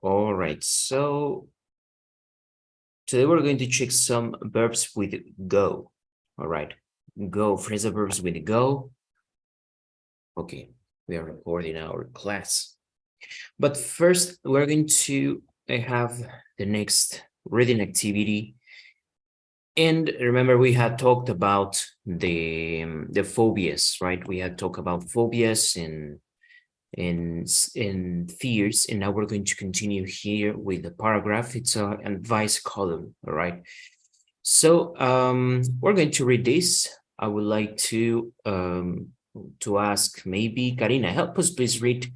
All right, so today we're going to check some verbs with go. All right, go, phrasal verbs with go. Okay, we are recording our class. But first, we're going to have the next reading activity. And remember, we had talked about the phobias, right? We had talked about phobias and fears, and now we're going to continue here with the paragraph. It's an advice column, all right? So we're going to read this. I would like to ask maybe Karina, help us please read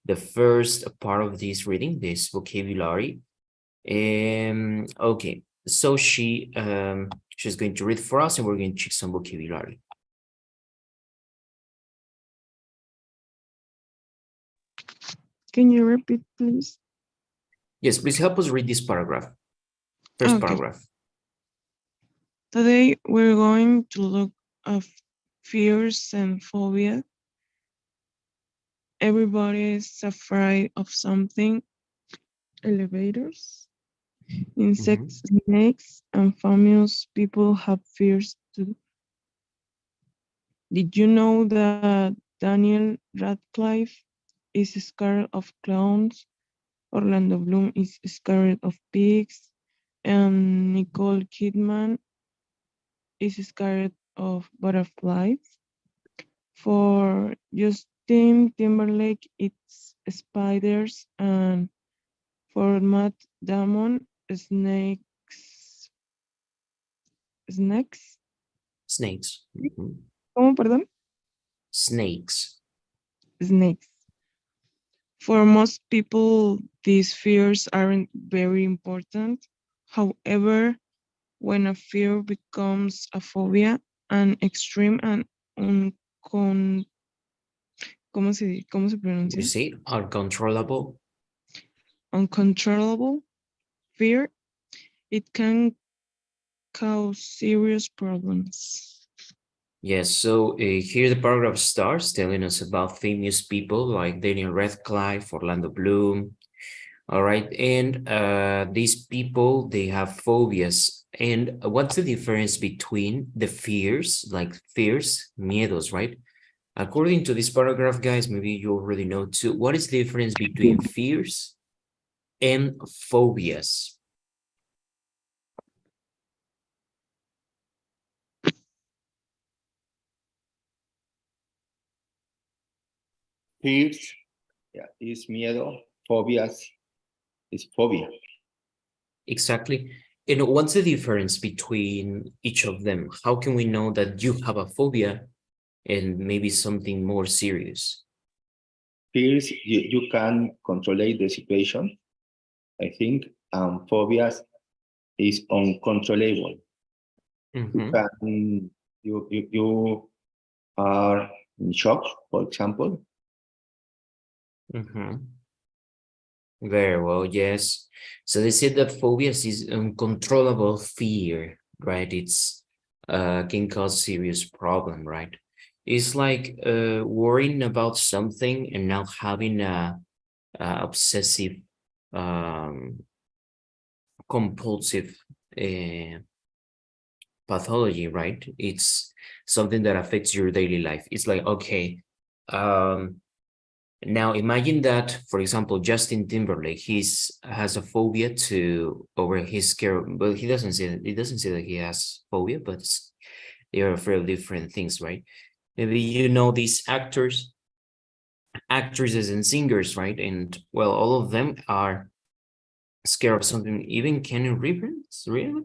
the first part of this reading, this vocabulary. Okay, so she's going to read for us and we're going to check some vocabulary. Can you repeat, please? Yes, please help us read this paragraph. First paragraph. Today we're going to look at fears and phobia. Everybody is afraid of something. Elevators, insects, snakes, and famous people have fears too. Did you know that Daniel Radcliffe is scared of clowns? Orlando Bloom is scared of pigs, and Nicole Kidman is scared of butterflies. For Justin Timberlake, it's spiders, and for Matt Damon, snakes. Snakes? Snakes. ¿Cómo, perdón? Snakes. Snakes. For most people, these fears aren't very important. However, when a fear becomes a phobia, an extreme and ¿cómo se pronuncia? You say uncontrollable. Uncontrollable fear, it can cause serious problems. Yes, so here the paragraph starts telling us about famous people like Daniel Radcliffe, Orlando Bloom. All right, and these people, they have phobias. And what's the difference between the fears, like fears, miedos, right? According to this paragraph, guys, maybe you already know too, what is the difference between fears and phobias? Fears is miedo, phobias is phobia. Exactly. And what's the difference between each of them? How can we know that you have a phobia and maybe something more serious? Fears, you can control the situation, I think. Phobias is uncontrollable. You are in shock, for example. Very well, yes. So they said that phobias is uncontrollable fear, right? It's can cause serious problem, right? It's like worrying about something and now having a obsessive compulsive pathology, right? It's something that affects your daily life. It's like, okay, now imagine that, for example, Justin Timberlake, has a phobia he's scared, but he doesn't say that he has phobia, but they are afraid of different things, right? Maybe you know these actors, actresses and singers, right? And well, all of them are scared of something, even Keanu Reeves, really?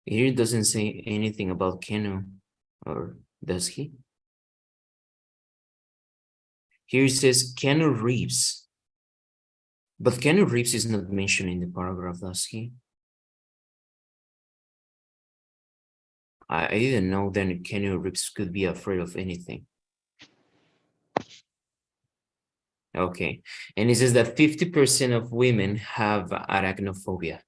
Here it doesn't say anything about Keanu, or does he? Here it says Keanu Reeves. But Keanu Reeves is not mentioned in the paragraph, does he? I didn't know then Keanu Reeves could be afraid of anything. Okay, and it says that 50% of women have arachnophobia.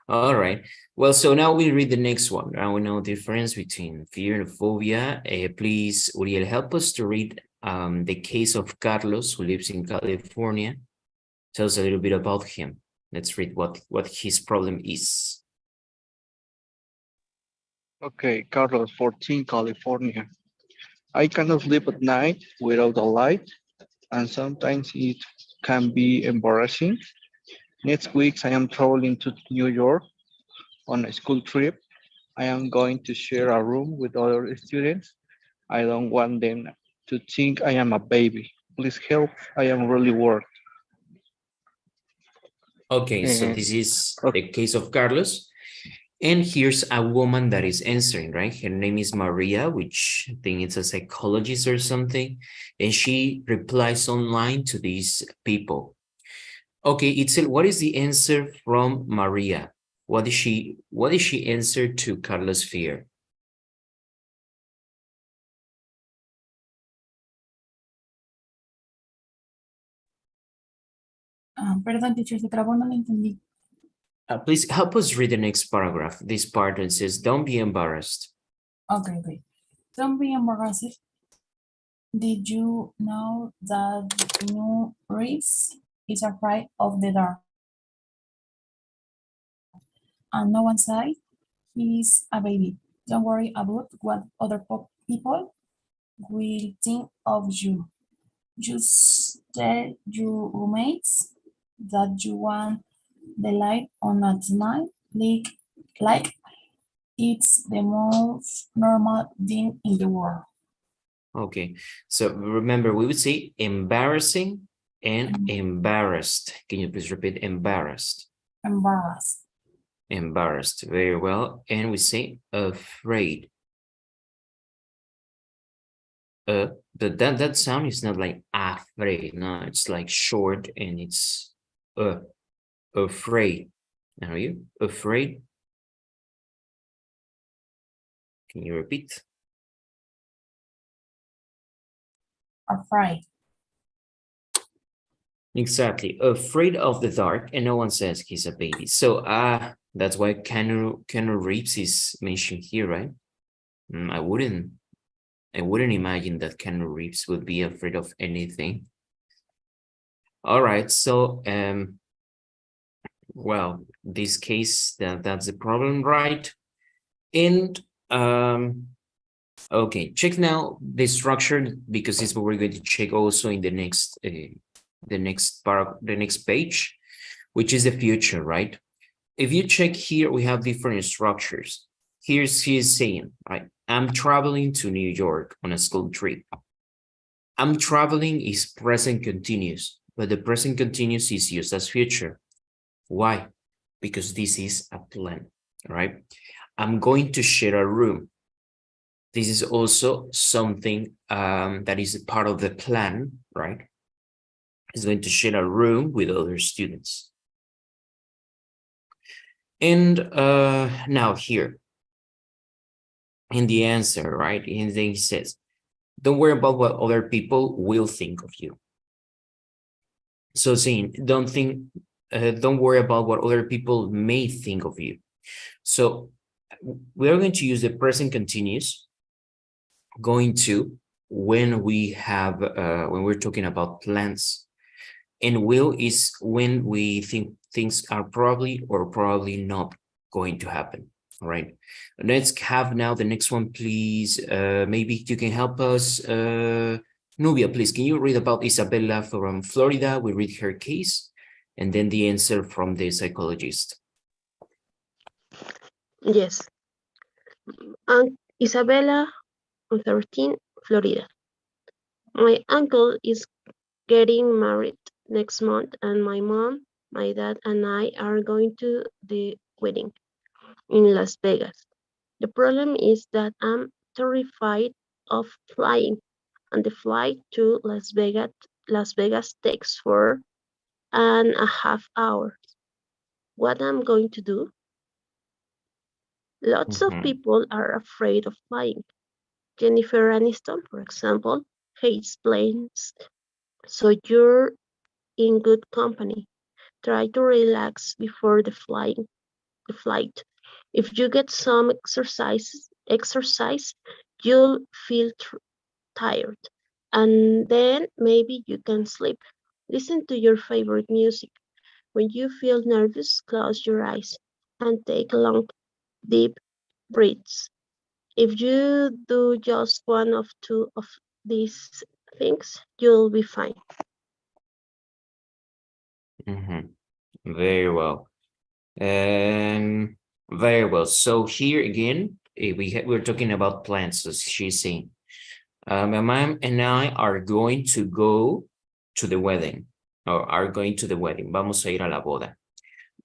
All right, well, so now we read the next one. Now we know the difference between fear and phobia. Please, Uriel, help us to read the case of Carlos, who lives in California, tells a little bit about him. Let's read what his problem is. Okay, Carlos, 14, California. I cannot sleep at night without a light, and sometimes it can be embarrassing. Next week, I am traveling to New York on a school trip. I am going to share a room with other students. I don't want them to think I am a baby. Please help. I am really worried. Okay, so Eh, this is okay. the case of Carlos. And here's a woman that is answering, right? Her name is Maria, which I think it's a psychologist or something. And she replies online to these people. Okay, Itzel, what is the answer from Maria? What did she answer to Carlos' fear? Perdón, teacher, se trabó, no lo entendí. Please help us read the next paragraph. This part that says, don't be embarrassed. Okay, okay. Don't be embarrassed. Did you know that New Reese is afraid of the dark? And no one said he's a baby. Don't worry about what other people will think of you. Just tell your roommates that you want the light on at night, like it's the most normal thing in the world. Okay, so remember, we would say embarrassing and embarrassed. Can you please repeat embarrassed? Embarrassed. Embarrassed, very well. And we say afraid. That sound is not like afraid, no, it's like short and it's afraid. Are you afraid? Can you repeat? Afraid. Exactly, afraid of the dark, and no one says he's a baby. So that's why Keanu Reeves is mentioned here, right? I wouldn't imagine that Keanu Reeves would be afraid of anything. All right, so well, this case that's the problem, right? And okay, check now the structure, because this is what we're going to check also in the next page, which is the future, right? If you check here, we have different structures. Here's he's saying, right? I'm traveling to New York on a school trip. I'm traveling is present continuous, but the present continuous is used as future. Why? Because this is a plan, right? I'm going to share a room. This is also something that is a part of the plan, right? Is going to share a room with other students. And now here, in the answer, right? And then he says, don't worry about what other people will think of you. So saying, don't worry about what other people may think of you. So we are going to use the present continuous going to when we have, when we're talking about plans. And will is when we think things are probably or probably not going to happen. All right. Let's have now the next one, please. Maybe you can help us. Nubia, please, can you read about Isabella from Florida? We read her case and then the answer from the psychologist. Yes. Isabella, 13, Florida. My uncle is getting married next month, and my mom, my dad, and I are going to the wedding in Las Vegas. The problem is that I'm terrified of flying, and the flight to Las Vegas takes 4.5 hours. What I'm going to do? Lots of people are afraid of flying. Jennifer Aniston, for example, hates planes. So you're in good company. Try to relax before the flight. If you get some exercise, you'll feel tired. and then maybe you can sleep. Listen to your favorite music. When you feel nervous, close your eyes and take long, deep breaths. If you do just one of two of these things, you'll be fine. Very well. Very well. So here again, we're talking about plans, as she's saying. My mom and I are going to go to the wedding, or are going to the wedding. Vamos a ir a la boda.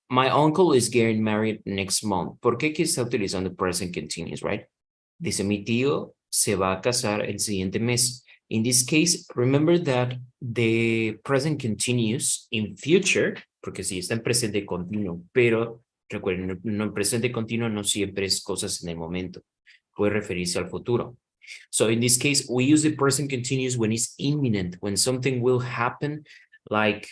My uncle is getting married next month. ¿Por qué aquí está utilizando present continuous, right? Dice, mi tío se va a casar el siguiente mes. In this case, remember that the present continuous in future, porque si está en presente continuo, pero recuerden, no en presente continuo no siempre es cosas en el momento. Puede referirse al futuro. So in this case, we use the present continuous when it's imminent, when something will happen, like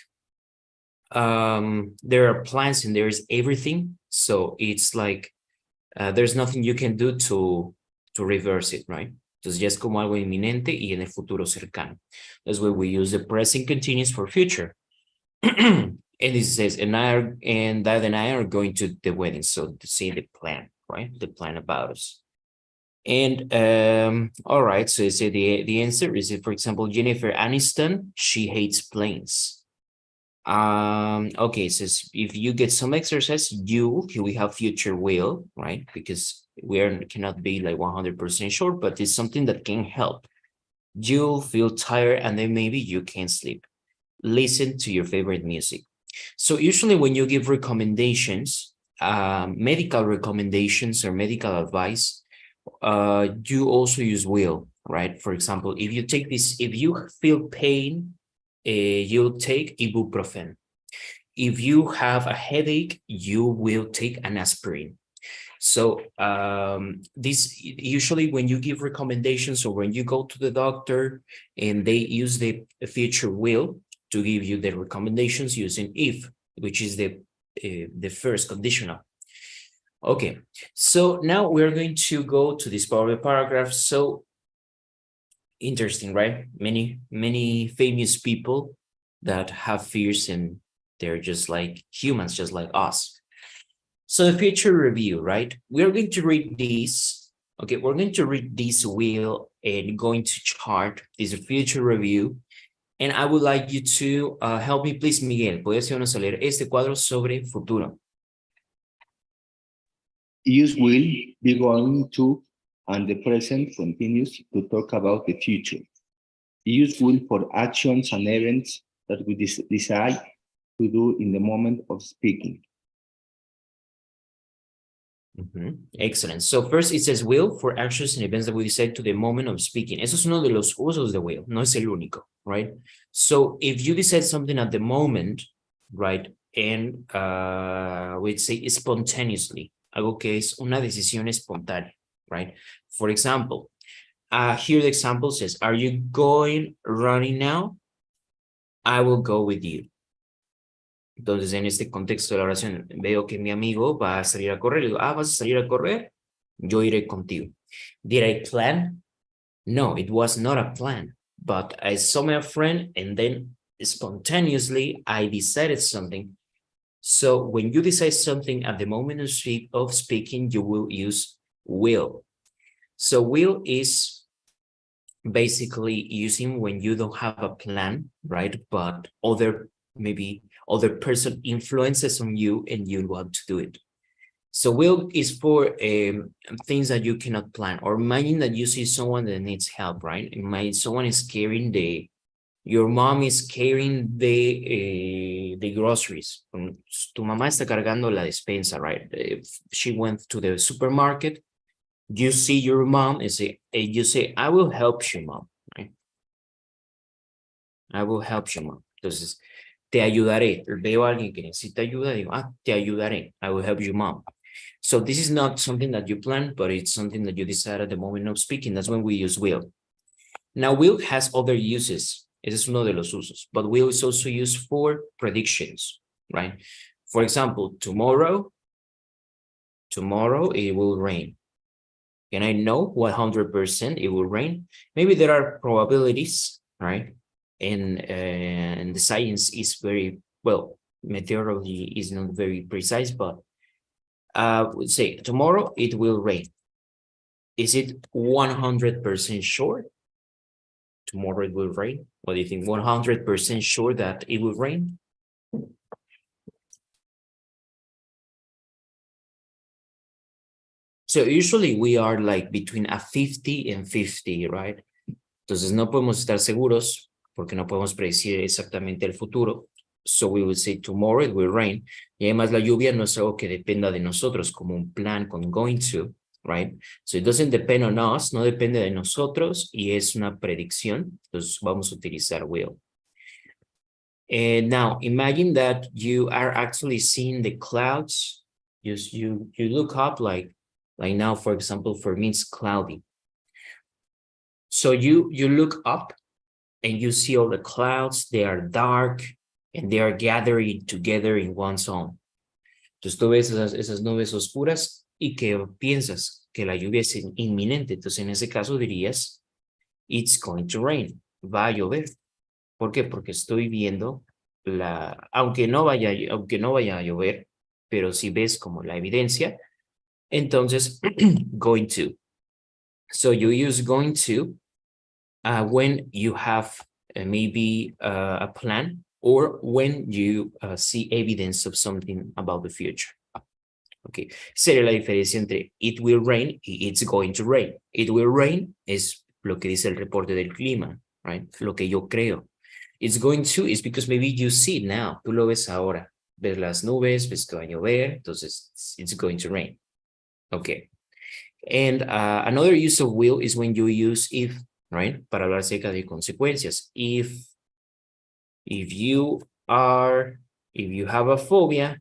there are plans and there's everything. So it's like there's nothing you can do to reverse it, right? Entonces ya es como algo inminente y en el futuro cercano. That's why we use the present continuous for future. And this says, and Dad and I are going to the wedding. So to see the plan, right? The plan about us. And all right, so you say the answer is, for example, Jennifer Aniston, she hates planes. Okay, so if you get some exercise, we have future will, right? Because cannot be like 100% sure, but it's something that can help. You'll feel tired and then maybe you can't sleep. Listen to your favorite music. So usually when you give recommendations, medical recommendations or medical advice, you also use will, right? For example, if you take this, if you feel pain, you'll take ibuprofen. If you have a headache, you will take an aspirin. So this usually when you give recommendations or when you go to the doctor and they use the future will to give you the recommendations using if, which is the first conditional. Okay, so now we're going to go to this part of the paragraph. So interesting, right? Many famous people that have fears and they're just like humans, just like us. So the future review, right? We're going to read this. Okay, we're going to read this wheel and going to chart this future review. And I would like you to help me, please, Miguel. ¿Puedes ayudarnos a leer este cuadro sobre futuro? Use will, be going to, and the present continues to talk about the future. Use will for actions and events that we decide to do in the moment of speaking. Excellent. So first it says will for actions and events that we decide to the moment of speaking. Eso es uno de los usos de will, no es el único, right? So if you decide something at the moment, right, and we'd say spontaneously, algo que es una decisión espontánea, right? For example, here the example says, are you going running now? I will go with you. Entonces, en este contexto de la oración, veo que mi amigo va a salir a correr. Le digo, ¿vas a salir a correr? Yo iré contigo. Did I plan? No, it was not a plan. But I saw my friend and then spontaneously I decided something. So when you decide something at the moment of speaking, you will use will. So will is basically using when you don't have a plan, right? But maybe other person influences on you and you want to do it. So will is for things that you cannot plan, or imagine that you see someone that needs help, right? Someone is carrying your mom is carrying the groceries. Tu mamá está cargando la despensa, right? If she went to the supermarket, you see your mom and you say, I will help you, mom, right? I will help you, mom. Entonces, te ayudaré. Veo a alguien que necesita ayuda, digo, te ayudaré. I will help you, mom. So this is not something that you plan, but it's something that you decide at the moment of speaking. That's when we use will. Now, will has other uses. Ese es uno de los usos, but will is also used for predictions, right? For example, tomorrow it will rain. Can I know 100% it will rain? Maybe there are probabilities right? And the science is very, well, meteorology is not very precise, but would say tomorrow it will rain. Is it 100% sure tomorrow it will rain? What do you think? 100% sure that it will rain? So usually we are like between a 50 and 50, right? Entonces no podemos estar seguros porque no podemos predecir exactamente el futuro. So we will say tomorrow it will rain. Y además la lluvia no es algo que dependa de nosotros como un plan con going to, right? So it doesn't depend on us, no depende de nosotros y es una predicción. Entonces vamos a utilizar will. And now imagine that you are actually seeing the clouds. You look up like now, for example, for me it's cloudy. So you look up and you see all the clouds, they are dark and they are gathering together in one zone. Entonces tú ves esas nubes oscuras y que piensas que la lluvia es inminente. Entonces en ese caso dirías, it's going to rain, va a llover. ¿Por qué? Porque estoy viendo aunque no vaya a llover, pero si ves como la evidencia, entonces going to. So you use going to when you have maybe a plan or when you see evidence of something about the future. Okay, sería la diferencia entre it will rain y it's going to rain. It will rain es lo que dice el reporte del clima, right? Lo que yo creo. It's going to is because maybe you see it now. Tú lo ves ahora. Ves las nubes, ves que va a llover, entonces it's going to rain. Okay. And another use of will is when you use if, right? Para hablar acerca de consecuencias. If you have a phobia,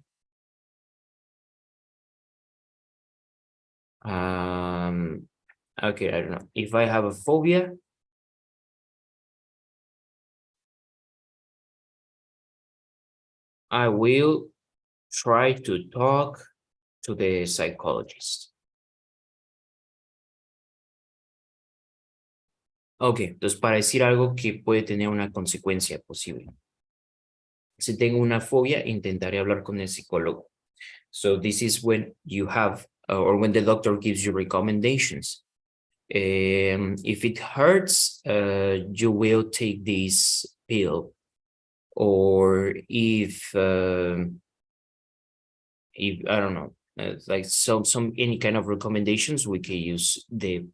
okay, I don't know. If I have a phobia, I will try to talk to the psychologist. Ok, entonces para decir algo que puede tener una consecuencia posible. Si tengo una fobia, intentaré hablar con el psicólogo. So this is when you have, or when the doctor gives you recommendations. If it hurts, you will take this pill. Or if I don't know, like any kind of recommendations, we can use the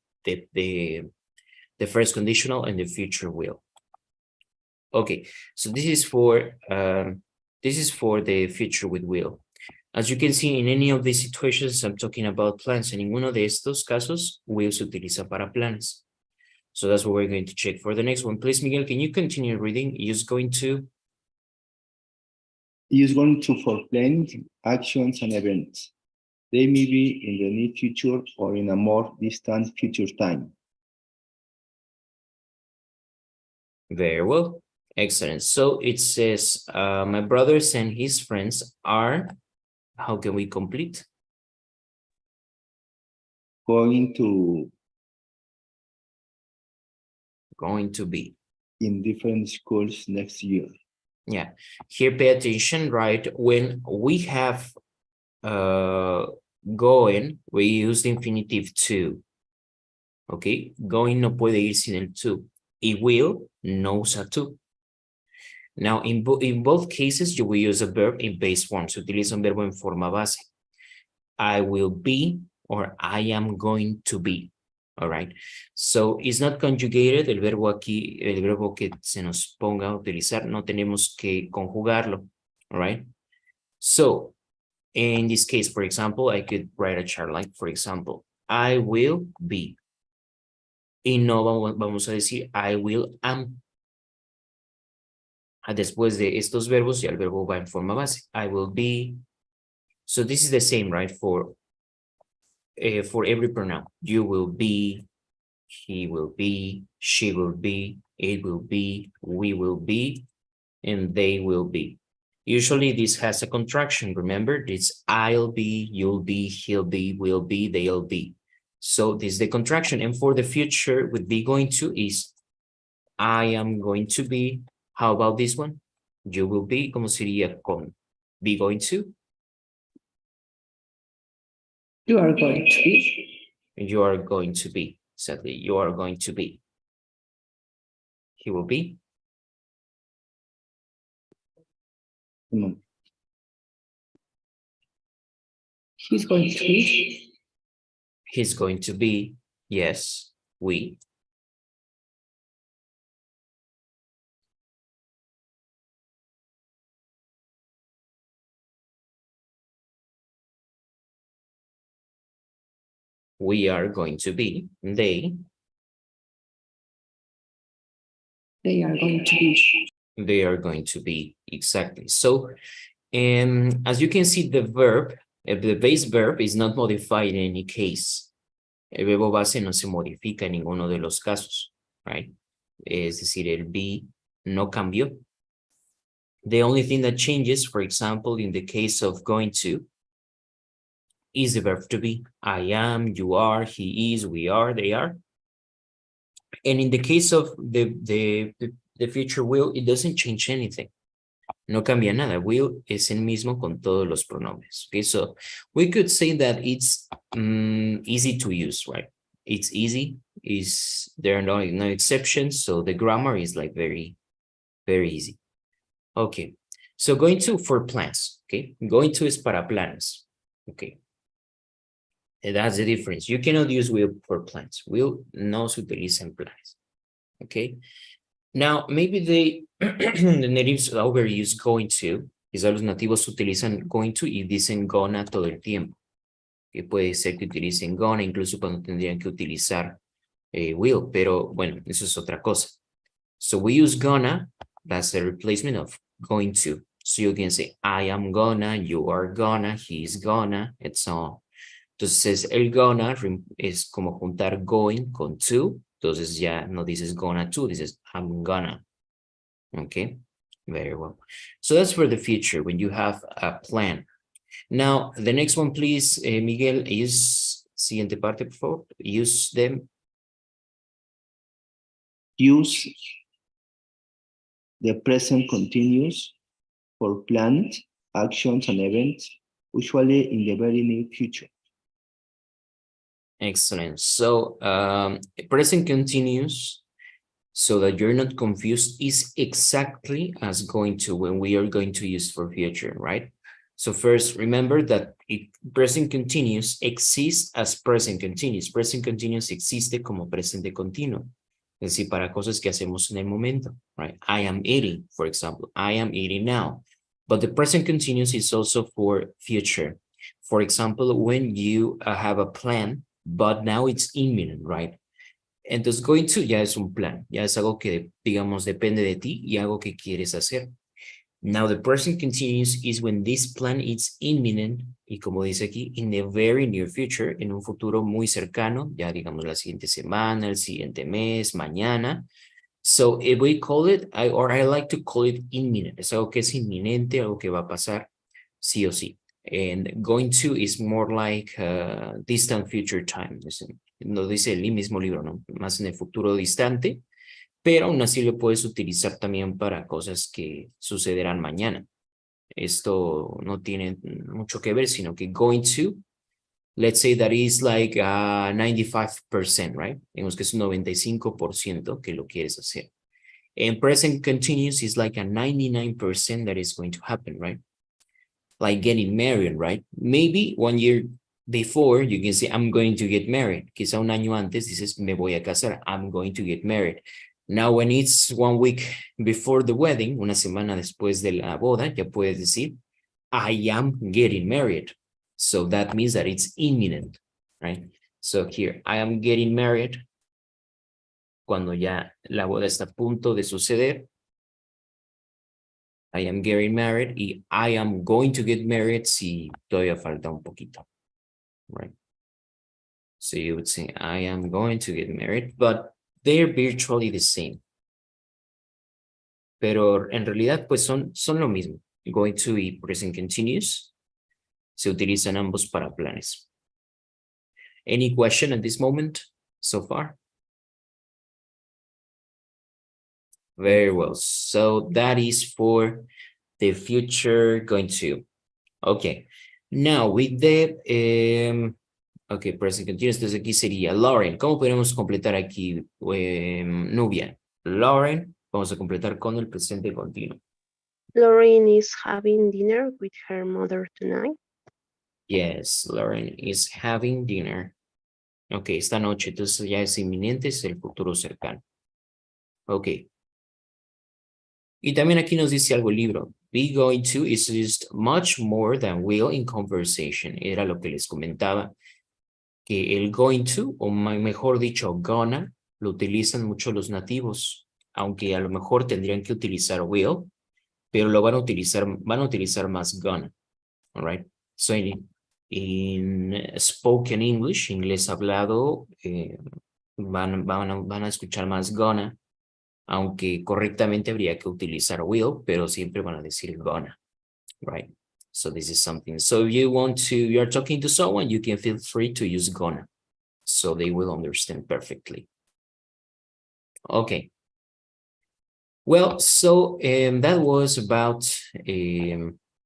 first conditional and the future will. Okay, so this is for the future with will. As you can see, in any of these situations, I'm talking about plans. En ninguno de estos casos, will se utiliza para planes. So that's what we're going to check. For the next one, please, Miguel, can you continue reading? Use going to for plans, actions, and events. They may be in the near future or in a more distant future time. Very well. Excellent. So it says, my brothers and his friends are, how can we complete? Going to be. In different schools next year. Yeah. Here, pay attention, right? When we have going, we use the infinitive to. Okay. Going no puede ir sin el to. It will no usa to. Now, in both cases, you will use a verb in base form. Se utiliza un verbo en forma base. I will be or I am going to be. All right. So it's not conjugated. El verbo aquí, el verbo que se nos ponga a utilizar, no tenemos que conjugarlo. All right. So in this case, for example, I could write a chart like, for example, I will be. Y no vamos a decir I will am. Después de estos verbos, ya el verbo va en forma base. I will be. So this is the same, right? For every pronoun. You will be, he will be, she will be, it will be, we will be, and they will be. Usually this has a contraction. Remember, it's I'll be, you'll be, he'll be, will be, they'll be. So this is the contraction. And for the future with be going to is I am going to be. How about this one? You will be, ¿cómo sería con? Be going to? You are going to be. You are going to be. Exactly. You are going to be. He will be. He's going to be. He's going to be. Yes, we. We are going to be. They. They are going to be. They are going to be. Exactly. So, as you can see, the verb, the base verb is not modified in any case. El verbo base no se modifica en ninguno de los casos, right? Es decir, el be no cambió. The only thing that changes, for example, in the case of going to, is the verb to be. I am, you are, he is, we are, they are. And in the case of the future will, it doesn't change anything. No cambia nada. Will es el mismo con todos los pronombres. Okay, so we could say that it's easy to use, right? It's easy. There are no exceptions. So the grammar is like very, very easy. Okay, so going to for plans. Okay, going to es para planes. Okay. And that's the difference. You cannot use will for plans. Will no se utiliza en planes. Okay. Now, maybe the natives overuse going to. Quizá los nativos utilizan going to y dicen gonna todo el tiempo. Que puede ser que utilicen gonna incluso cuando tendrían que utilizar will, pero bueno, eso es otra cosa. So we use gonna, that's the replacement of going to. So you can say, I am gonna, you are gonna, he's gonna, and so on. Entonces, el gonna es como juntar going con to. Entonces ya no dices gonna to, dices I'm gonna. Okay, very well. So that's for the future when you have a plan. Now, the next one, please, Miguel, use siguiente parte, por favor. Use them. Use the present continuous for planned actions and events, usually in the very near future. Excellent. So present continuous, so that you're not confused, is exactly as going to when we are going to use for future, right? So first, remember that present continuous exists as present continuous. Present continuous existe como presente continuo. Es decir, para cosas que hacemos en el momento, right? I am eating, for example. I am eating now. But the present continuous is also for future. For example, when you have a plan, but now it's imminent, right? Entonces, going to ya es un plan, ya es algo que, digamos, depende de ti y algo que quieres hacer. Now, the present continuous is when this plan is imminent, y como dice aquí, in the very near future, en un futuro muy cercano, ya digamos la siguiente semana, el siguiente mes, mañana. So, if we call it, I like to call it imminent, es algo que es inminente, algo que va a pasar sí o sí. And going to is more like distant future time. No dice el mismo libro, ¿no? Más en el futuro distante, pero aún así lo puedes utilizar también para cosas que sucederán mañana. Esto no tiene mucho que ver, sino que going to, let's say that is like 95%, right? Digamos que es un 95% que lo quieres hacer. And present continuous is like a 99% that is going to happen, right? Like getting married, right? Maybe 1 year before, you can say, I'm going to get married. Quizá un año antes dices, me voy a casar. I'm going to get married. Now, when it's 1 week before the wedding, una semana después de la boda, ya puedes decir, I am getting married. So that means that it's imminent, right? So here, I am getting married. Cuando ya la boda está a punto de suceder. I am getting married y I am going to get married si todavía falta un poquito, right? So you would say, I am going to get married, but they're virtually the same. Pero en realidad, pues son lo mismo. Going to y present continuous se utilizan ambos para planes. Any question at this moment so far? Very well. So that is for the future going to. Okay. Now with the okay, present continuous. Entonces aquí sería Lauren. ¿Cómo podemos completar aquí, Nubia? Lauren, vamos a completar con el presente continuo. Lauren is having dinner with her mother tonight. Yes, Lauren is having dinner. Ok, esta noche, entonces ya es inminente, es el futuro cercano. Ok. Y también aquí nos dice algo el libro. Be going to is used much more than will in conversation. Era lo que les comentaba. Que el going to, o mejor dicho, gonna, lo utilizan mucho los nativos. Aunque a lo mejor tendrían que utilizar will, pero lo van a utilizar más gonna. All right. So in spoken English, inglés hablado, van a escuchar más gonna, aunque correctamente habría que utilizar will, pero siempre van a decir gonna, right? So this is something. So if you're talking to someone, you can feel free to use gonna, so they will understand perfectly. Okay. Well, so that was about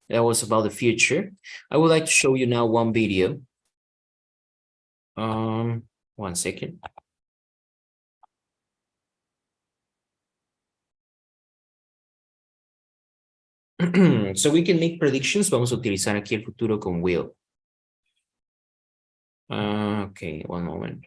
the future. I would like to show you now one video. 1 second. So we can make predictions. Vamos a utilizar aquí el futuro con will. Okay, one moment.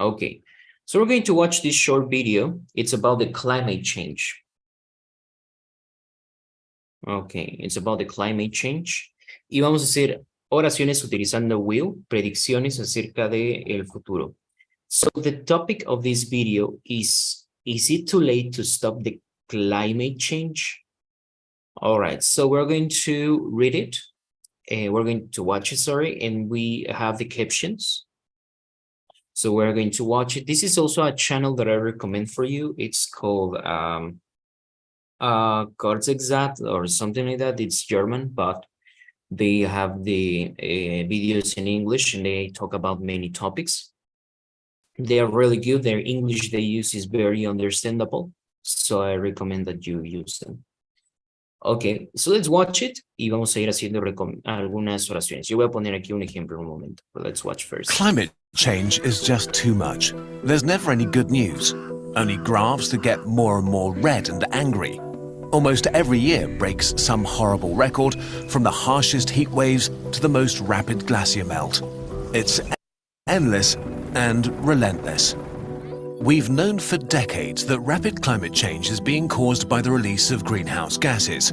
Okay, so we're going to watch this short video. It's about the climate change. Okay, it's about the climate change. Y vamos a hacer oraciones utilizando will, predicciones acerca de el futuro. So the topic of this video is it too late to stop the climate change? All right, so we're going to read it. We're going to watch it, sorry, and we have the captions. So we're going to watch it. This is also a channel that I recommend for you. It's called Kurzexat or something like that. It's German, but they have the videos in English and they talk about many topics. They are really good. Their English they use is very understandable. So I recommend that you use them. Okay, so let's watch it y vamos a ir haciendo algunas oraciones. Yo voy a poner aquí un ejemplo en un momento, but let's watch first. Climate change is just too much. There's never any good news, only graphs that get more and more red and angry. Almost every year breaks some horrible record, from the harshest heat waves to the most rapid glacier melt. It's endless and relentless. We've known for decades that rapid climate change is being caused by the release of greenhouse gases.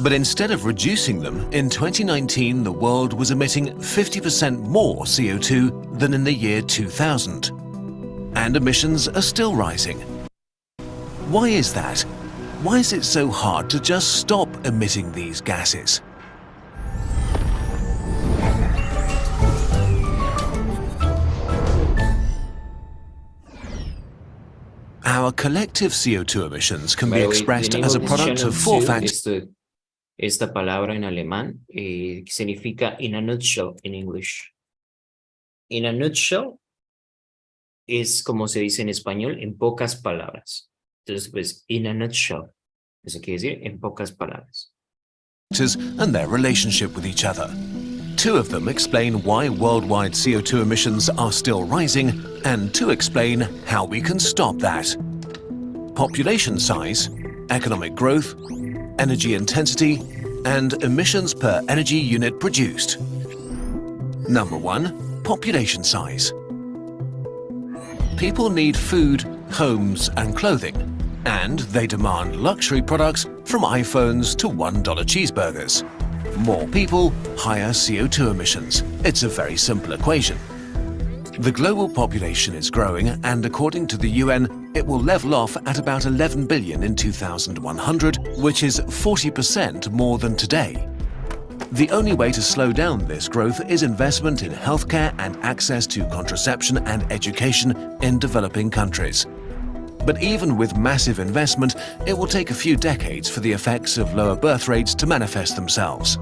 But instead of reducing them, in 2019 the world was emitting 50% more CO2 than in the year 2000. And emissions are still rising. Why is that? Why is it so hard to just stop emitting these gases? Our collective CO2 emissions can be expressed as a product of four factors. Esta palabra en alemán que significa in a nutshell en English. In a nutshell es como se dice en español, en pocas palabras. Entonces, pues, in a nutshell. Eso quiere decir en pocas palabras. And their relationship with each other. Two of them explain why worldwide CO2 emissions are still rising, and two explain how we can stop that. Population size, economic growth, energy intensity, and emissions per energy unit produced. Number 1, population size. People need food, homes, and clothing, and they demand luxury products from iPhones to $1 cheeseburgers. More people, higher CO2 emissions. It's a very simple equation. The global population is growing, and according to the UN, it will level off at about 11 billion in 2100, which is 40% more than today. The only way to slow down this growth is investment in healthcare and access to contraception and education in developing countries. But even with massive investment, it will take a few decades for the effects of lower birth rates to manifest themselves.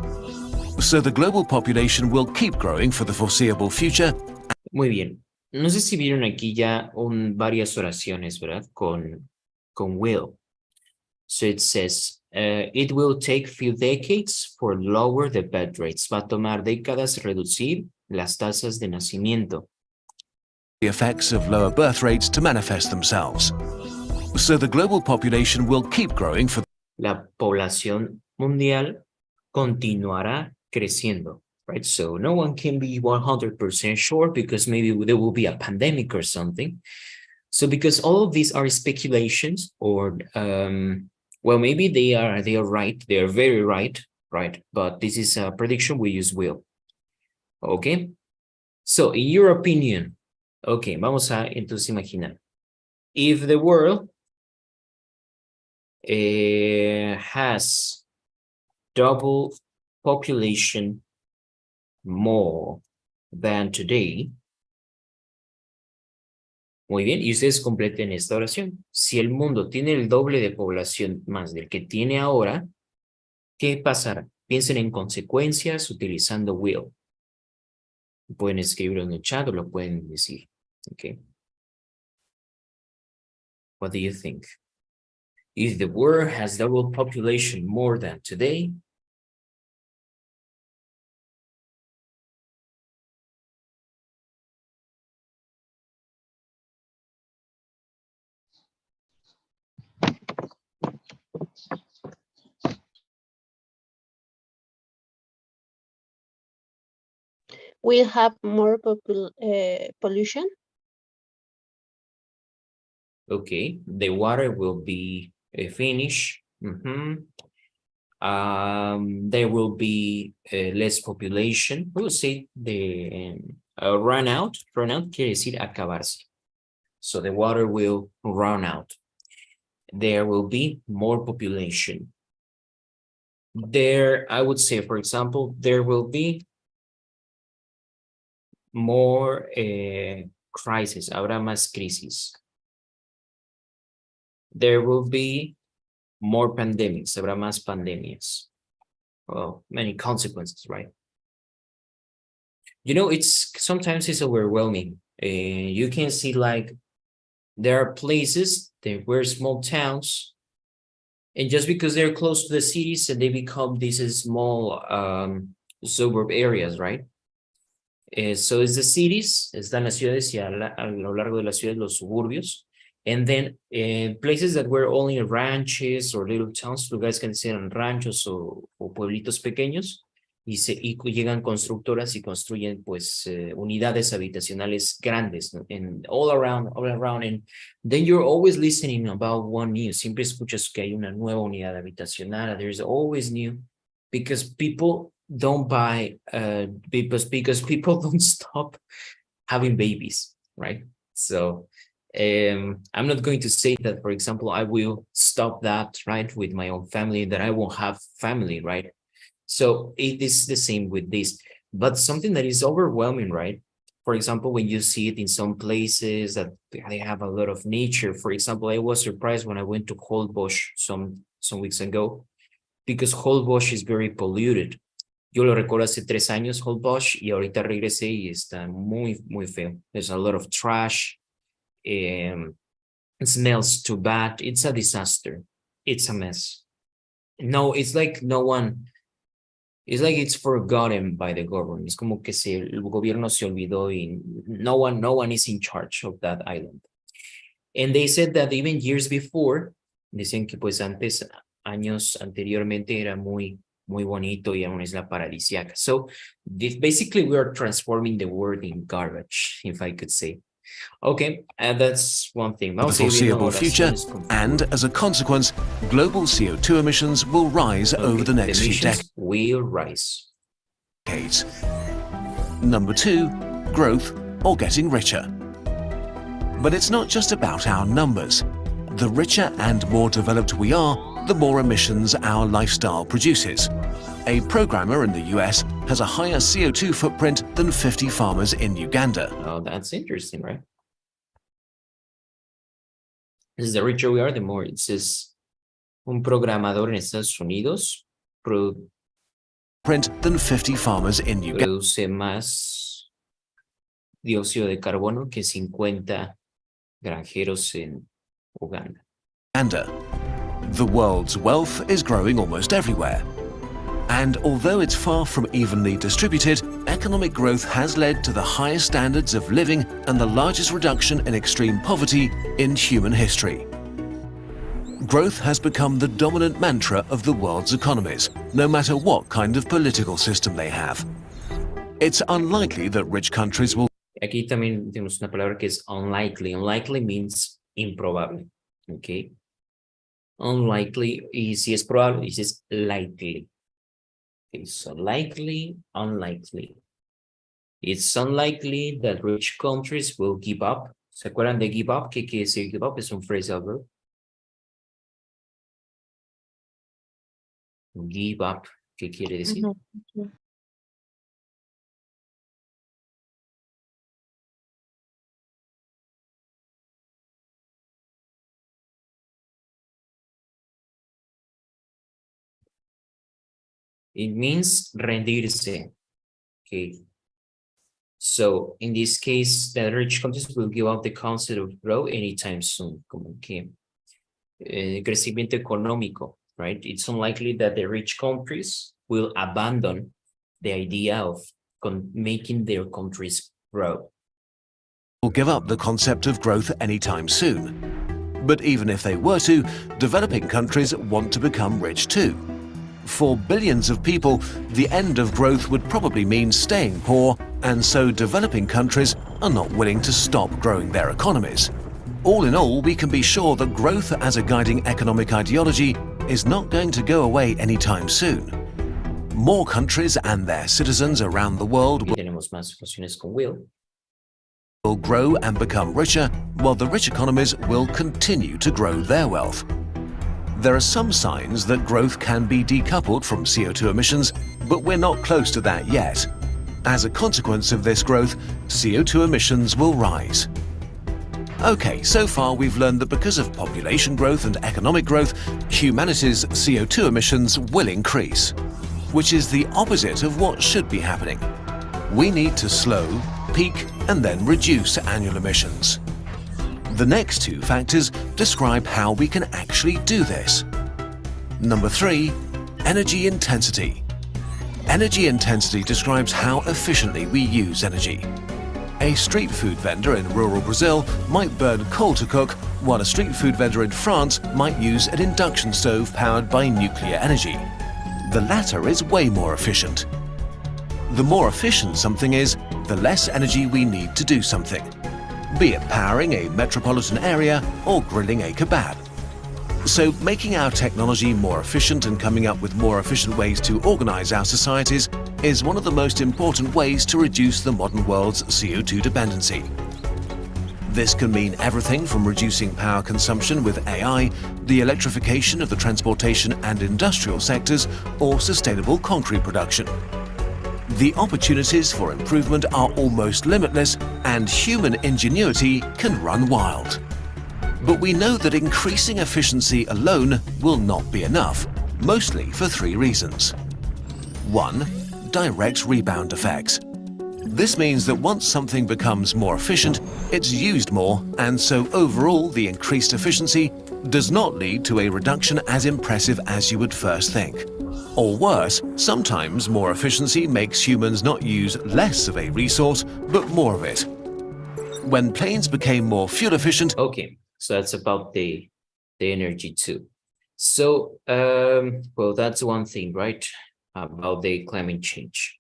So the global population will keep growing for the foreseeable future. Muy bien. No sé si vieron aquí ya varias oraciones, ¿verdad? Con will. So it says, it will take few decades for lower the birth rates. Va a tomar décadas reducir las tasas de nacimiento. The effects of lower birth rates to manifest themselves. So the global population will keep growing for La población mundial continuará creciendo, right? So no one can be 100% sure because maybe there will be a pandemic or something. So because all of these are speculations or, well, maybe they are right. They are very right? But this is a prediction, we use will. Okay? So in your opinion, okay, vamos a entonces imaginar. If the world has double population more than today. Muy bien, y ustedes completen esta oración. Si el mundo tiene el doble de población más del que tiene ahora, ¿qué pasará? Piensen en consecuencias utilizando will. Pueden escribirlo en el chat o lo pueden decir. Okay. What do you think? If the world has double population more than today, We'll have more pollution. okay, the water will be finished. There will be less population. We'll say the run out. Run out quiere decir acabarse. So the water will run out. There will be more population. There, I would say, for example, there will be more crisis. Habrá más crisis. There will be more pandemics. Habrá más pandemias. Well, many consequences, right? You know, sometimes it's overwhelming. You can see like there are places, there were small towns, and just because they're close to the cities and they become these small suburb areas, right? So it's the cities, están las ciudades y a lo largo de las ciudades los suburbios, and then places that were only ranches or little towns, lugares que eran ranchos o pueblitos pequeños, y llegan constructoras y construyen pues unidades habitacionales grandes, ¿no? And all around, and then you're always listening about one new. Siempre escuchas que hay una nueva unidad habitacional. There's always new, because people don't buy, because people don't stop having babies, right? So I'm not going to say that, for example, I will stop that, right, with my own family, that I won't have family, right? So it is the same with this, but something that is overwhelming, right? For example, when you see it in some places that they have a lot of nature. For example, I was surprised when I went to Holbox some weeks ago, because Holbox is very polluted. Yo lo recuerdo hace 3 años, Holbox, y ahorita regresé y está muy, muy feo. There's a lot of trash. It smells too bad. It's a disaster. It's a mess. No, it's like no one... It's like it's forgotten by the government. Es como que el gobierno se olvidó y no one is in charge of that island. And they said that even years before, decían que pues años anteriormente era muy muy bonito y una isla paradisíaca. So basically we are transforming the word in garbage, if I could say. Okay, and that's one thing. The Vamos a ir viendo foreseeable future, oraciones con- and as a consequence, global CO2 emissions will rise over Okay, the next few emissions will rise. decades. Number 2, growth or getting richer. But it's not just about our numbers. The richer and more developed we are, the more emissions our lifestyle produces. A programmer in the US has a higher CO2 footprint than 50 farmers in Uganda. Oh, that's interesting, right? As the richer we are, the more it says un programador en Estados Unidos Print than 50 farmers in Uganda. produce más dióxido de carbono que 50 granjeros en Uganda. The world's wealth is growing almost everywhere. And although it's far from evenly distributed, economic growth has led to the highest standards of living and the largest reduction in extreme poverty in human history. Growth has become the dominant mantra of the world's economies, no matter what kind of political system they have. It's unlikely that rich countries will Aquí también tenemos una palabra que es unlikely. Unlikely means improbable. Okay. Unlikely, y si es probable, dices likely. Okay, so likely, unlikely. It's unlikely that rich countries will give up. ¿Se acuerdan de give up? ¿Qué quiere decir give up? Es un phrasal verb. Give up, ¿qué quiere decir? It means rendirse. Okay. So in this case, the rich countries will give up the concept of growth anytime soon. Como que crecimiento económico, right? It's unlikely that the rich countries will abandon the idea of making their countries grow. give up the concept of growth anytime soon. But even if they were to, developing countries want to become rich too. For billions of people, the end of growth would probably mean staying poor, and so developing countries are not willing to stop growing their economies. All in all, we can be sure that growth as a guiding economic ideology is not going to go away anytime soon. More countries and their citizens around the world Y tenemos más oraciones con will. will grow and become richer, while the rich economies will continue to grow their wealth. There are some signs that growth can be decoupled from CO2 emissions, but we're not close to that yet. As a consequence of this growth, CO2 emissions will rise. Okay, so far we've learned that because of population growth and economic growth, humanity's CO2 emissions will increase, which is the opposite of what should be happening. We need to slow, peak, and then reduce annual emissions. The next two factors describe how we can actually do this. Number 3, energy intensity. Energy intensity describes how efficiently we use energy. A street food vendor in rural Brazil might burn coal to cook, while a street food vendor in France might use an induction stove powered by nuclear energy. The latter is way more efficient. The more efficient something is, the less energy we need to do something, be it powering a metropolitan area or grilling a kebab. So making our technology more efficient and coming up with more efficient ways to organize our societies is one of the most important ways to reduce the modern world's CO2 dependency. This can mean everything from reducing power consumption with AI, the electrification of the transportation and industrial sectors, or sustainable concrete production. The opportunities for improvement are almost limitless, and human ingenuity can run wild. But we know that increasing efficiency alone will not be enough, mostly for 3 reasons. 1. Direct rebound effects. This means that once something becomes more efficient, it's used more, and so overall the increased efficiency does not lead to a reduction as impressive as you would first think. Or worse, sometimes more efficiency makes humans not use less of a resource, but more of it. When planes became more fuel efficient, Okay, so that's about the energy too. So, well, that's one thing, right? about the climate change.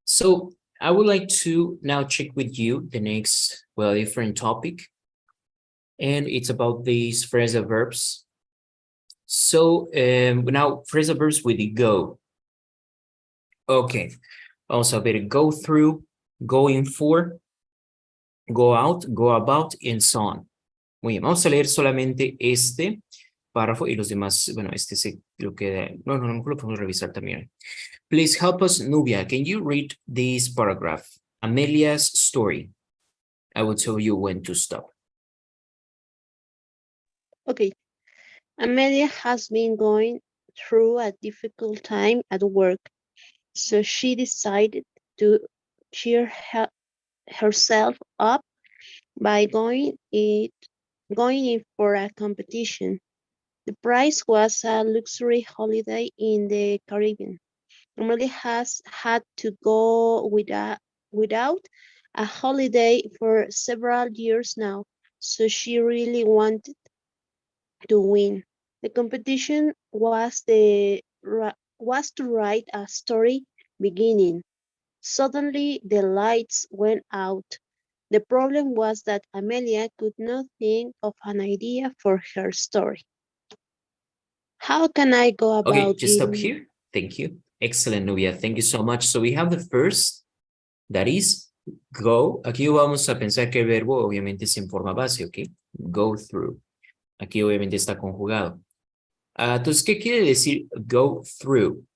So I would like to now check with you the next, well, different topic. And it's about these phrasal verbs. So now phrasal verbs with the go. Okay, vamos a ver go through, going for, go out, go about, and so on. Muy bien, vamos a leer solamente este párrafo y los demás, bueno, este se lo que, no, lo podemos revisar también. Please help us, Nubia. Can you read this paragraph? Amelia's story. I will tell you when to stop. Okay. Amelia has been going through a difficult time at work, so she decided to cheer herself up by going in for a competition. The prize was a luxury holiday in the Caribbean. Amelia has had to go without a holiday for several years now, so she really wanted to win. The competition was to write a story beginning. Suddenly the lights went out. The problem was that Amelia could not think of an idea for her story. How can I go about Okay, just stop it? here. Thank you. Excellent, Nubia. Thank you so much. So we have the first, that is go. Aquí vamos a pensar que el verbo obviamente es en forma base, ¿ok? Go through. Aquí obviamente está conjugado. Entonces, ¿qué quiere decir go through?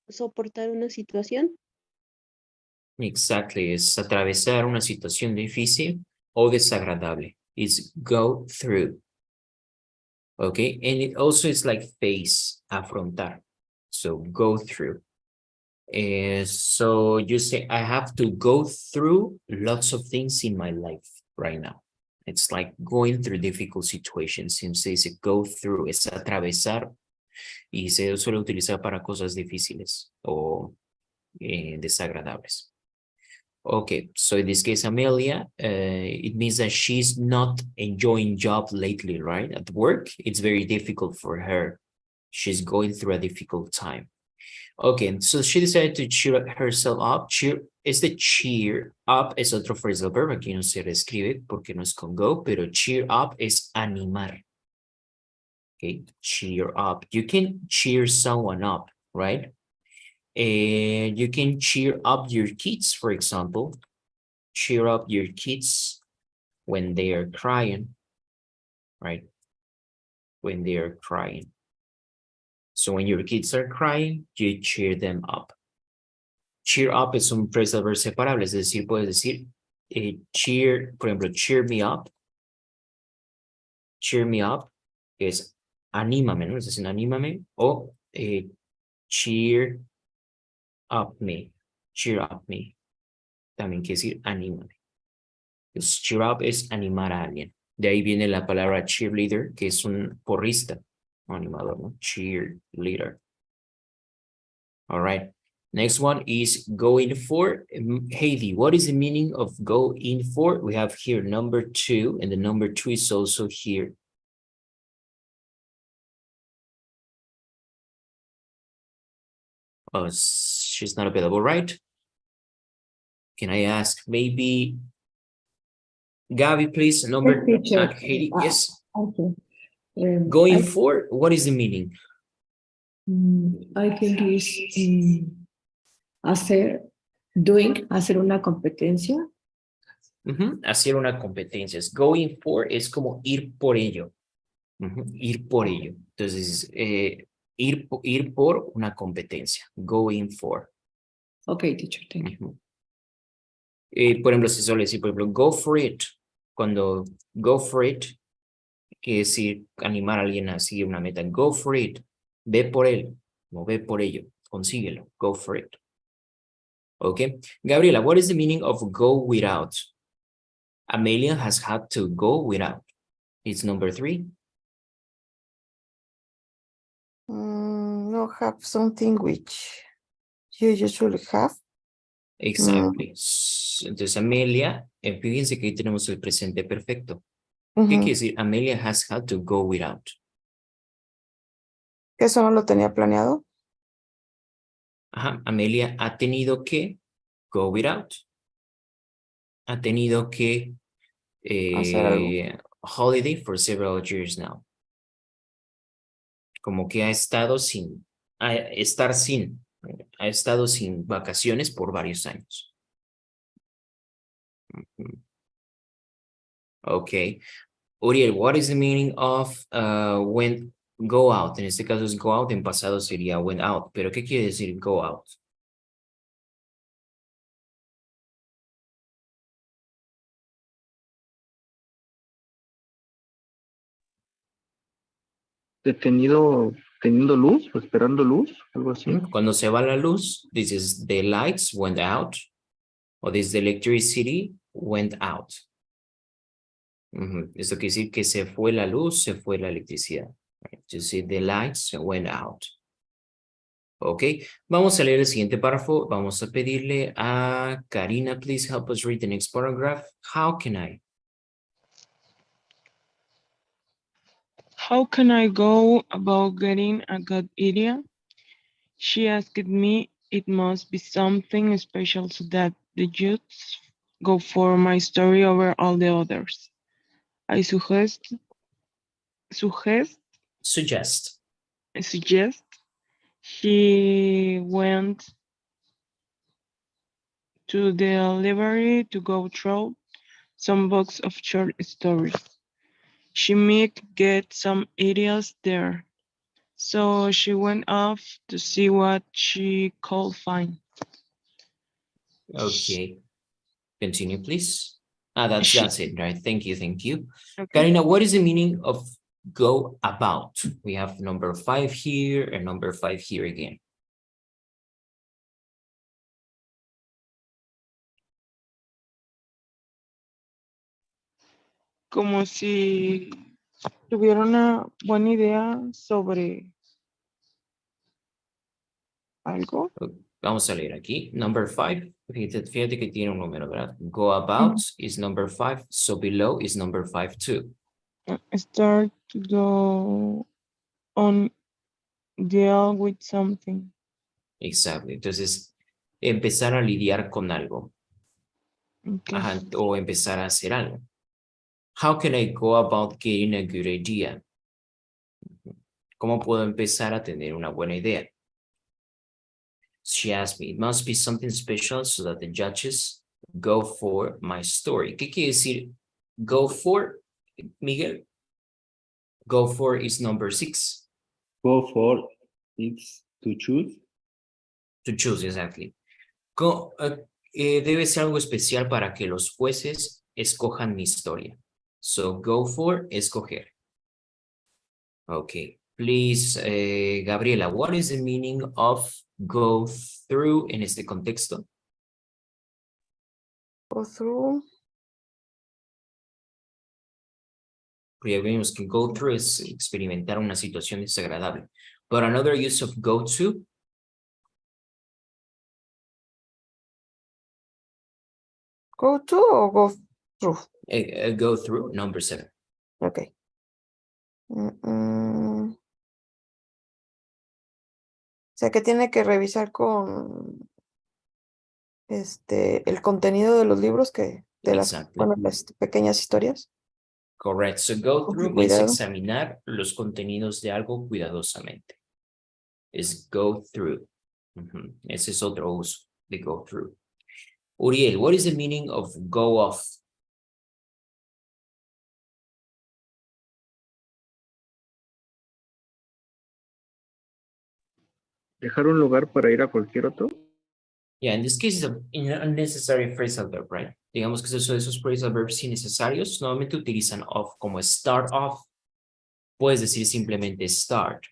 Soportar una situación. Exactly, es atravesar una situación difícil o desagradable. It's go through. Okay, and it also is like face, afrontar. So go through. So you say, I have to go through lots of things in my life right now. It's like going through difficult situations. Since se dice go through, es atravesar y se suele utilizar para cosas difíciles o desagradables. Okay, so in this case, Amelia, it means that she's not enjoying job lately, right? At work, it's very difficult for her. She's going through a difficult time. Okay, so she decided to cheer herself up. Cheer es de cheer up, es otro phrasal verb. Aquí no se reescribe porque no es con go, pero cheer up es animar. Okay, cheer up. You can cheer someone up, right? And you can cheer up your kids, for example. Cheer up your kids when they are crying, right? When they are crying. So when your kids are crying, you cheer them up. Cheer up es un phrasal verb separable, es decir, puedes decir cheer, por ejemplo, cheer me up. Cheer me up es anímame, ¿no? Es decir, anímame. O cheer up me. Cheer up me. También quiere decir anímame. Entonces, cheer up es animar a alguien. De ahí viene la palabra cheerleader, que es un porrista o animador, ¿no? Cheerleader. All right. Next one is go in for. Heidi, what is the meaning of go in for? We have here number 2, and the number 2 is also here. Oh, she's not available, right? Can I ask maybe Gabi, please? Number Heidi, yes. Okay. Going for, what is the meaning? I think it's hacer una competencia. Hacer una competencia. Es going for es como ir por ello. Ir por ello. Entonces, ir por una competencia. Going for. Okay, teacher, thank you. Por ejemplo, se suele decir, por ejemplo, go for it. Cuando go for it, quiere decir animar a alguien a seguir una meta. Go for it. Ve por él. No, ve por ello. Consíguelo. Go for it. Okay. Gabriela, what is the meaning of go without? Amelia has had to go without. It's number 3. No have something which you usually have. Exactly. Entonces, Amelia, fíjense que ahí tenemos el presente perfecto. ¿Qué Ujú. quiere decir? Amelia has had to go without. Que eso no lo tenía planeado. Ajá, Amelia ha tenido que go without. Ha tenido que Hacer algo. holiday for several years now. Como que ha estado sin, ha estado sin vacaciones por varios años. Ujú. Okay. Uriel, what is the meaning of when go out? En este caso es go out, en pasado sería went out. Pero ¿qué quiere decir go out? Teniendo luz o esperando luz, algo así. Cuando se va la luz, this is the lights went out, o this the electricity went out. Esto quiere decir que se fue la luz, se fue la electricidad. Right? You see, the lights went out. Ok, vamos a leer el siguiente párrafo. Vamos a pedirle a Karina, please help us read the next paragraph. How can I? How can I go about getting a good idea? She asked me. It must be something special so that the youths go for my story over all the others. I suggest she went to the library to go through some books of short stories. She might get some ideas there. So she went off to see what she could find. Okay, continue, please. That's it, right? Thank you. Okay. Karina, what is the meaning of go about? We have number 5 here and number 5 here again. Como si tuviera una buena idea sobre algo. Vamos a leer aquí. Number 5. Fíjate que tiene un número, ¿verdad? Go about is number 5. So below is number 5 too. Start to go on deal with something. Exactly. Entonces, empezar a lidiar con algo. Okay. Ajá, o empezar a hacer algo. How can I go about getting a good idea? ¿Cómo puedo empezar a tener una buena idea? She asked me, it must be something special so that the judges go for my story. ¿Qué quiere decir go for, Miguel? Go for is number 6. Go for it's to choose. To choose, exactly. Debe ser algo especial para que los jueces escojan mi historia. So go for, escoger. Okay, please, Gabriela, what is the meaning of go through en este contexto? Go through. Ya vimos que go through es experimentar una situación desagradable. But another use of go to. Go to or go through. Go through, number 7. Okay. O sea que tiene que revisar con el contenido de los libros de Exactly. las pequeñas historias. Correct. So go Con through es cuidado. examinar los contenidos de algo cuidadosamente. Es go through. Ese es otro uso de go through. Uriel, what is the meaning of go off? Dejar un lugar para ir a cualquier otro. Yeah, in this case, it's an unnecessary phrasal verb, right? Digamos que esos phrasal verbs innecesarios normalmente utilizan off como start off. Puedes decir simplemente start.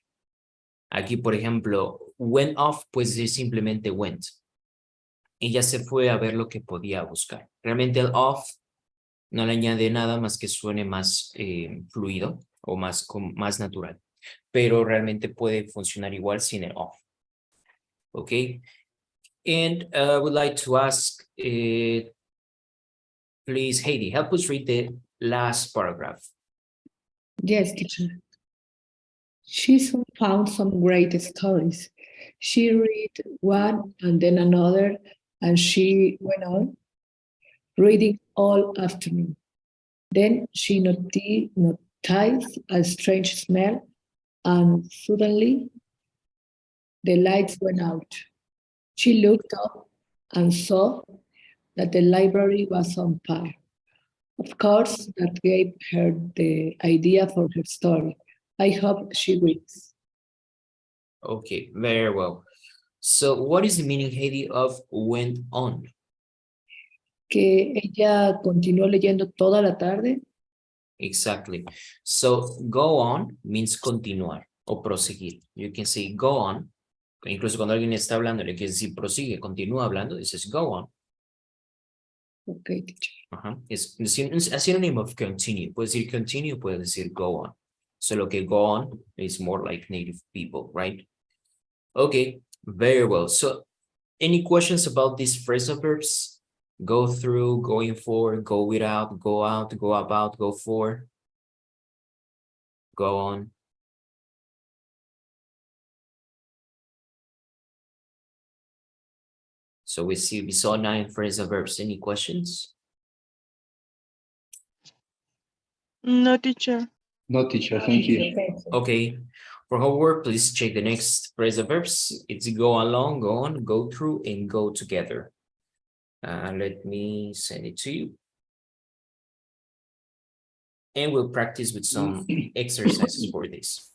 Aquí, por ejemplo, went off, puedes decir simplemente went. Ella se fue a ver lo que podía buscar. Realmente el off no le añade nada más que suene más fluido o más natural. pero realmente puede funcionar igual sin el of. Okay. And I would like to ask, please, Heidi, help us read the last paragraph. Yes, teacher. She soon found some great stories. She read one and then another, and she went on reading all afternoon. Then she noticed a strange smell, and suddenly the lights went out. She looked up and saw that the library was on fire. Of course, that gave her the idea for her story. I hope she wins. Okay, very well. So what is the meaning, Heidi, of went on? Que ella continuó leyendo toda la tarde. Exactly. So go on means continuar o proseguir. You can say go on. Incluso cuando alguien está hablando, le quieres decir prosigue, continúa hablando, dices go on. Okay, teacher. Es a synonym of continue. Puedes decir continue, puedes decir go on. Solo que go on is more like native people, right? Okay, very well. So any questions about these phrasal verbs? Go through, going for, go without, go out, go about, go for, go on. So we saw 9 phrasal verbs. Any questions? No, teacher. No, teacher, thank you. Okay. For homework, please check the next phrasal verbs. It's go along, go on, go through, and go together. Let me send it to you. And we'll practice with some exercises for this.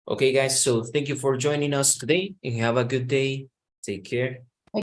Okay, guys, so thank you for joining us today and have a good day. Take care.